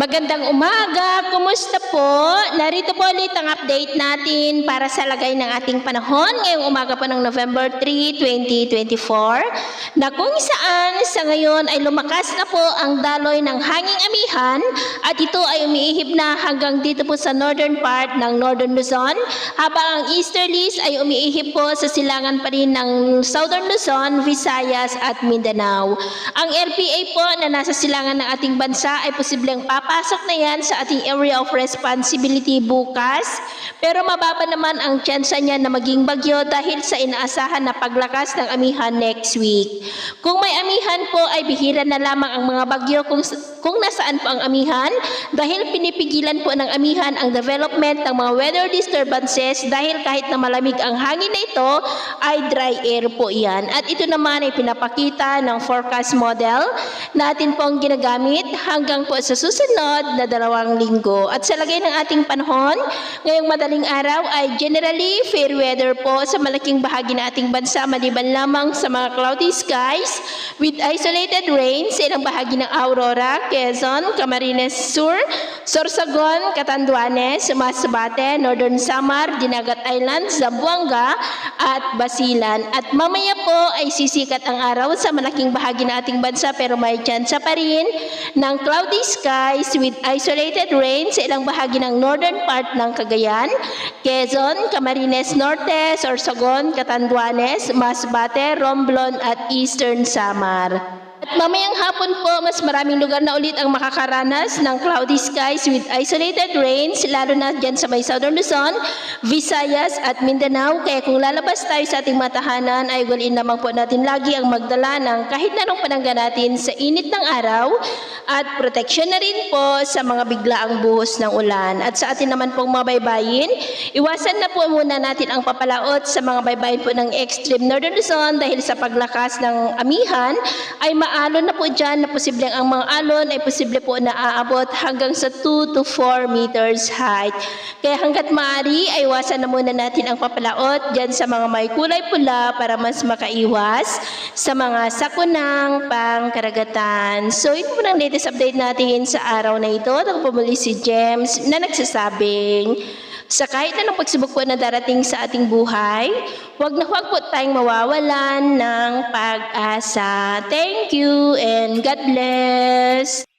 Magandang umaga! Kumusta po? Narito po ulit ang update natin para sa lagay ng ating panahon ngayong umaga po ng November 3, 2024 na kung saan sa ngayon ay lumakas na po ang daloy ng hanging amihan at ito ay umiihip na hanggang dito po sa northern part ng Northern Luzon habang ang easterlies ay umiihip po sa silangan pa rin ng Southern Luzon, Visayas at Mindanao. Ang RPA po na nasa silangan ng ating bansa ay posibleng papasok na yan sa ating area of responsibility bukas, pero mababa naman ang tsansa niya na maging bagyo dahil sa inaasahan na paglakas ng amihan next week. Kung may amihan po ay bihira na lamang ang mga bagyo kung nasaan po ang amihan dahil pinipigilan po ng amihan ang development ng mga weather disturbances dahil kahit na malamig ang hangin na ito ay dry air po yan. At ito naman ay pinapakita ng forecast model natin pong ginagamit hanggang po sa susunod na 2 linggo. At sa lagay ng ating panahon, ngayong madaling araw ay generally fair weather po sa malaking bahagi ng ating bansa maliban lamang sa mga cloudy skies with isolated rain sa ilang bahagi ng Aurora, Quezon, Camarines Sur, Sorsogon, Catanduanes, Masbate, Northern Samar, Dinagat Island, Zamboanga at Basilan. At mamaya po ay sisikat ang araw sa malaking bahagi ng ating bansa pero may tsansa pa rin ng cloudy skies with isolated rain sa ilang bahagi ng northern part ng Cagayan, Quezon, Camarines Norte, Sorsogon, Catanduanes, Masbate, Romblon at Eastern Samar. At mamayang hapon po, mas maraming lugar na ulit ang makakaranas ng cloudy skies with isolated rains, lalo na dyan sa may Southern Luzon, Visayas at Mindanao. Kaya kung lalabas tayo sa ating matahanan, ay gawin naman po natin lagi ang magdala ng kahit na anong panangga natin sa init ng araw at proteksyon na rin po sa mga biglaang buhos ng ulan. At sa atin naman pong mga baybayin, iwasan na po muna natin ang papalaot sa mga baybayin po ng extreme Northern Luzon dahil sa paglakas ng amihan ay alon na po dyan na posibleng ang mga alon ay posible po na aabot hanggang sa 2 to 4 meters height. Kaya hanggat maaari ay iwasan na muna natin ang papalaot dyan sa mga may kulay pula para mas makaiwas sa mga sakunang pangkaragatan. So ito po ang latest update natin sa araw na ito. Ako po muli si James na nagsasabing sa kahit anong pagsubok po na darating sa ating buhay, huwag po tayong mawawalan ng pag-asa. Thank you and God bless!